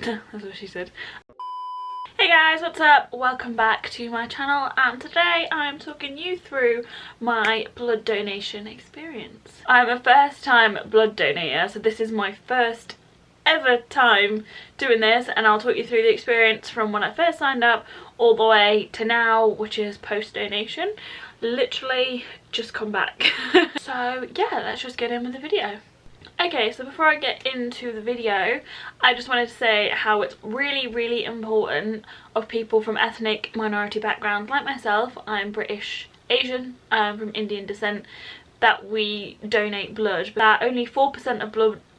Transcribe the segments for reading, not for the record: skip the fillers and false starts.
That's what she said. Hey guys, what's up? Welcome back to my channel, and today I'm talking you through my blood donation experience. I'm a first time blood donor, so this is my first ever time doing this, and I'll talk you through the experience from when I first signed up all the way to now, which is post donation. Literally just come back. So yeah, let's just get in with the video. Okay, so before I get into the video, I just wanted to say how it's really important of people from ethnic minority backgrounds like myself. I'm British Asian, from Indian descent, that we donate blood. That only 4% of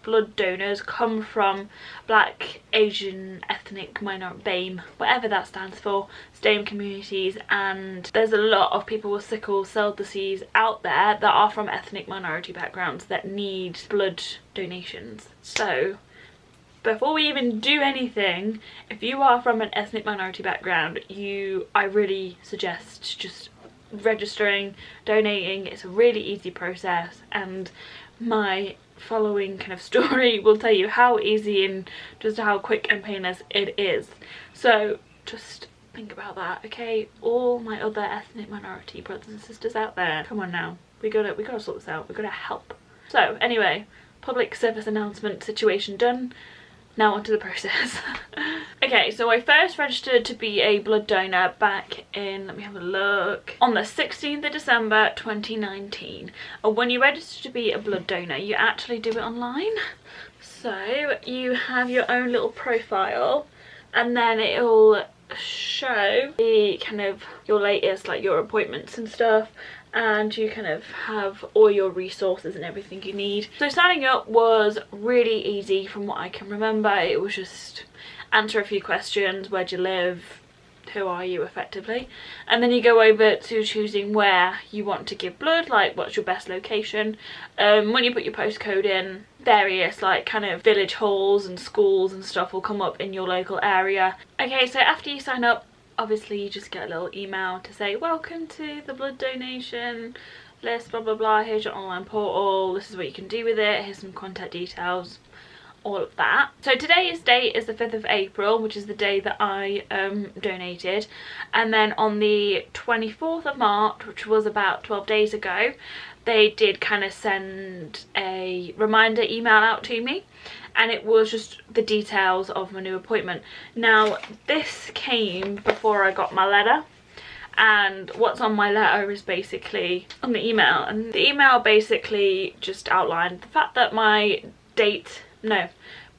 blood donors come from Black, Asian, ethnic minority, BAME, whatever that stands for, STAME communities, and there's a lot of people with sickle cell disease out there that are from ethnic minority backgrounds that need blood donations. So before we even do anything, if you are from an ethnic minority background, I really suggest just registering, donating. It's a really easy process, and my following kind of story will tell you how easy and just how quick and painless it is. So just think about that, okay? All my other ethnic minority brothers and sisters out there, come on now, we gotta sort this out, we gotta help. So anyway, public service announcement situation done. Now onto the process. Okay, so I first registered to be a blood donor back in, let me have a look, on the 16th of December 2019. And when you register to be a blood donor, you actually do it online. So you have your own little profile, and then it'll show the kind of your latest, like your appointments and stuff, and you kind of have all your resources and everything you need. So signing up was really easy from what I can remember. It was just answer a few questions: where do you live, who are you, effectively, and then you go over to choosing where you want to give blood, like what's your best location. When you put your postcode in, various like kind of village halls and schools and stuff will come up in your local area. Okay, so after you sign up, obviously you just get a little email to say welcome to the blood donation list, blah blah blah, here's your online portal, this is what you can do with it, here's some contact details, all of that. So today's date is the 5th of April, which is the day that I donated, and then on the 24th of March, which was about 12 days ago, they did kind of send a reminder email out to me, and it was just the details of my new appointment. Now this came before I got my letter, and what's on my letter is basically on the email, and the email basically just outlined the fact that my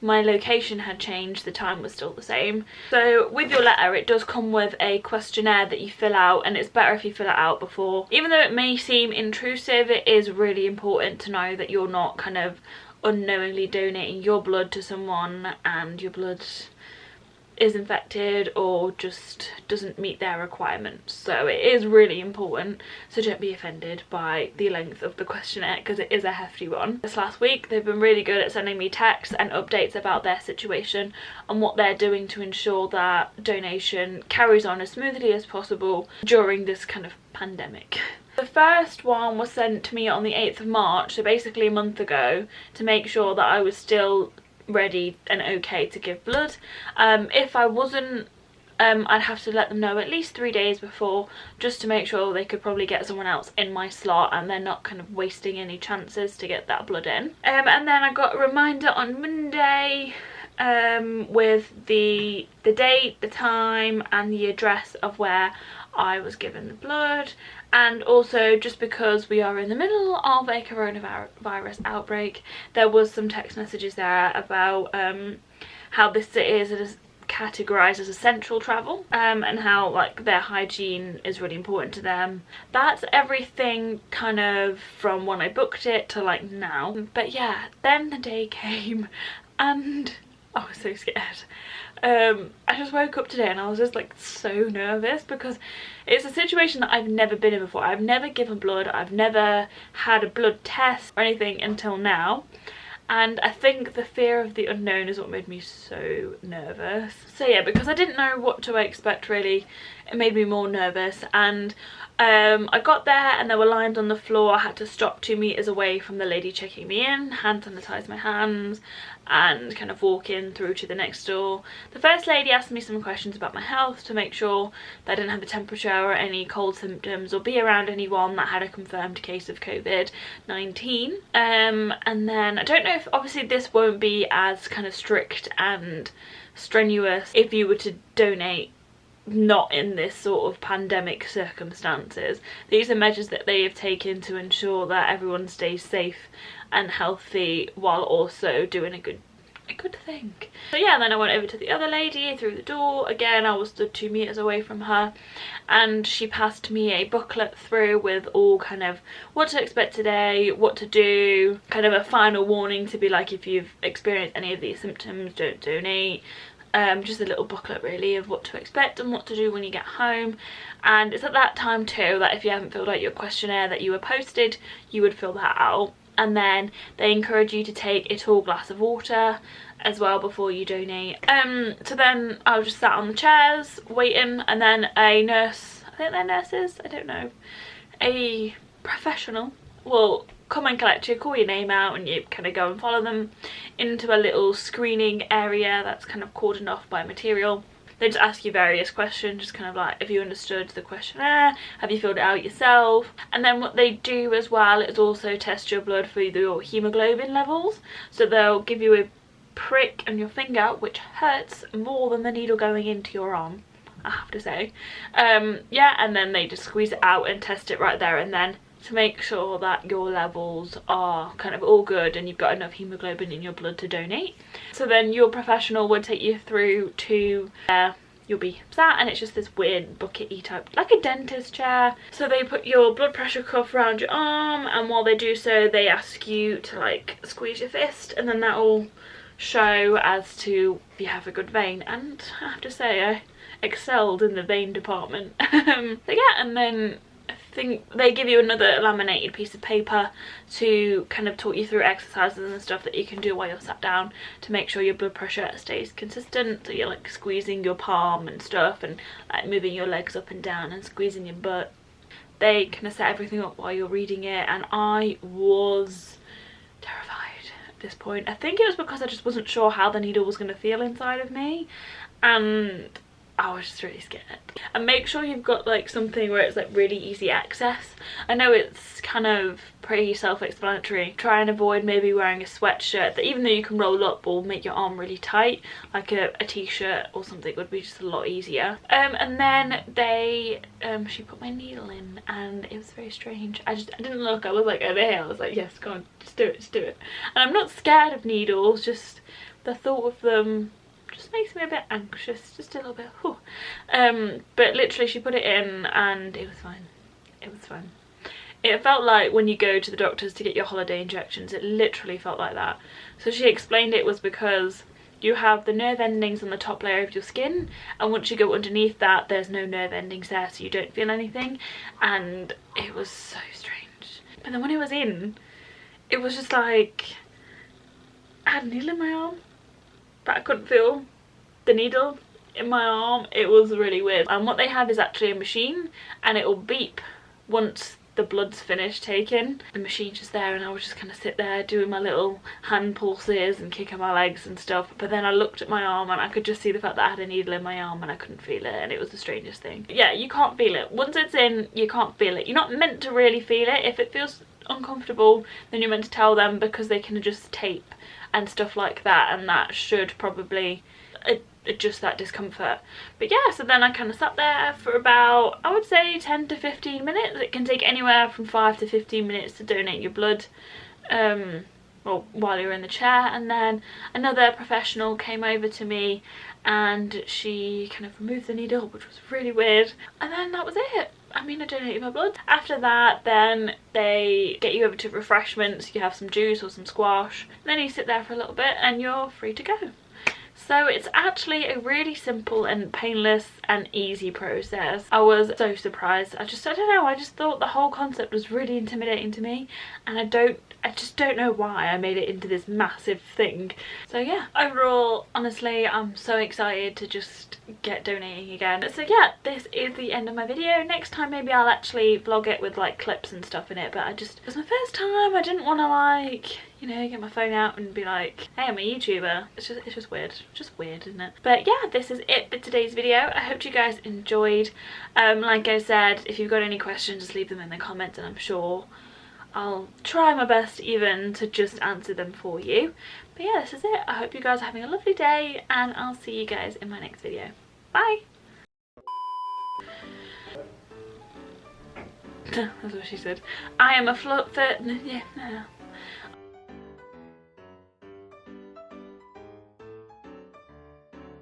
location had changed, the time was still the same. So with your letter, it does come with a questionnaire that you fill out, and it's better if you fill it out before. Even though it may seem intrusive, it is really important to know that you're not kind of unknowingly donating your blood to someone and your blood is infected or just doesn't meet their requirements. So it is really important, so don't be offended by the length of the questionnaire because it is a hefty one. This last week they've been really good at sending me texts and updates about their situation and what they're doing to ensure that donation carries on as smoothly as possible during this kind of pandemic. The first one was sent to me on the 8th of March, so basically a month ago, to make sure that I was still ready and okay to give blood. If I wasn't, I'd have to let them know at least 3 days before, just to make sure they could probably get someone else in my slot and they're not kind of wasting any chances to get that blood in. And then I got a reminder on Monday with the date, the time and the address of where I was given the blood. And also, just because we are in the middle of a coronavirus outbreak, there was some text messages there about how this city is categorised as essential travel, and how like their hygiene is really important to them. That's everything kind of from when I booked it to like now. But yeah, then the day came and I was so scared. I just woke up today and I was just like so nervous because it's a situation that I've never been in before. I've never given blood, I've never had a blood test or anything until now, and I think the fear of the unknown is what made me so nervous. So yeah, because I didn't know what to expect really, it made me more nervous. And I got there and there were lines on the floor. I had to stop 2 meters away from the lady checking me in, hand sanitize my hands, and kind of walk in through to the next door. The first lady asked me some questions about my health to make sure that I didn't have a temperature or any cold symptoms or be around anyone that had a confirmed case of COVID-19. And then I don't know if, obviously this won't be as kind of strict and strenuous if you were to donate not in this sort of pandemic circumstances. These are measures that they have taken to ensure that everyone stays safe and healthy while also doing a good thing. So yeah, then I went over to the other lady through the door. Again, I was stood 2 meters away from her, and she passed me a booklet through with all kind of what to expect today, what to do, kind of a final warning to be like, if you've experienced any of these symptoms, don't donate. Just a little booklet really of what to expect and what to do when you get home. And it's at that time too that if you haven't filled out your questionnaire that you were posted, you would fill that out. And then they encourage you to take a tall glass of water as well before you donate. So then I was just sat on the chairs waiting, and then a nurse, I think they're nurses, I don't know, a professional will come and collect you, call your name out, and you kind of go and follow them into a little screening area that's kind of cordoned off by material. They just ask you various questions, just kind of like, have you understood the questionnaire, have you filled it out yourself? And then what they do as well is also test your blood for your hemoglobin levels. So they'll give you a prick on your finger, which hurts more than the needle going into your arm, I have to say. Yeah, and then they just squeeze it out and test it right there and then, to make sure that your levels are kind of all good and you've got enough hemoglobin in your blood to donate. So then your professional would take you through to you'll be sat, and it's just this weird bucket-y type, like a dentist chair. So they put your blood pressure cuff around your arm, and while they do so they ask you to like squeeze your fist, and then that will show as to if you have a good vein. And I have to say I excelled in the vein department. So yeah, and then I think they give you another laminated piece of paper to kind of talk you through exercises and stuff that you can do while you're sat down to make sure your blood pressure stays consistent. So you're like squeezing your palm and stuff, and like moving your legs up and down and squeezing your butt. They kind of set everything up while you're reading it, and I was terrified at this point. I think it was because I just wasn't sure how the needle was going to feel inside of me, and I was just really scared. And make sure you've got like something where it's like really easy access. I know it's kind of pretty self-explanatory. Try and avoid maybe wearing a sweatshirt that, even though you can roll up, will make your arm really tight. Like a t-shirt or something would be just a lot easier. And then they she put my needle in, and it was very strange. I didn't look. I was like over here. I was like, yes, go on, just do it, just do it. And I'm not scared of needles, just the thought of them just makes me a bit anxious, just a little bit. But literally she put it in and it was fine. It was fine. It felt like when you go to the doctors to get your holiday injections, it literally felt like that. So she explained it was because you have the nerve endings on the top layer of your skin, and once you go underneath that there's no nerve endings there, so you don't feel anything. And it was so strange. But then when it was in, it was just like I had a needle in my arm, but I couldn't feel the needle in my arm. It was really weird. And what they have is actually a machine, and it will beep once the blood's finished taking. The machine's just there, and I would just kind of sit there doing my little hand pulses and kicking my legs and stuff. But then I looked at my arm and I could just see the fact that I had a needle in my arm and I couldn't feel it, and it was the strangest thing. Yeah, you can't feel it. Once it's in, you can't feel it. You're not meant to really feel it. If it feels uncomfortable, then you're meant to tell them, because they can adjust tape and stuff like that, and that should probably adjust that discomfort. But yeah, so then I kind of sat there for about, I would say 10 to 15 minutes. It can take anywhere from 5 to 15 minutes to donate your blood, well, while you're in the chair. And then another professional came over to me and she kind of removed the needle, which was really weird. And then that was it. I mean, I donated my blood. After that, then they get you over to refreshments. You have some juice or some squash. And then you sit there for a little bit and you're free to go. So it's actually a really simple and painless and easy process. I was so surprised. I don't know, I just thought the whole concept was really intimidating to me, and I I just don't know why I made it into this massive thing. So yeah, overall, honestly, I'm so excited to just get donating again. So yeah, this is the end of my video. Next time maybe I'll actually vlog it with like clips and stuff in it, but it was my first time. I didn't want to like, you know, get my phone out and be like, hey, I'm a YouTuber. It's just weird. Just weird, isn't it? But yeah, this is it for today's video. I hope you guys enjoyed. Like I said, if you've got any questions, just leave them in the comments and I'm sure I'll try my best even to just answer them for you. But yeah, this is it. I hope you guys are having a lovely day and I'll see you guys in my next video. Bye! That's what she said. I am a yeah, no.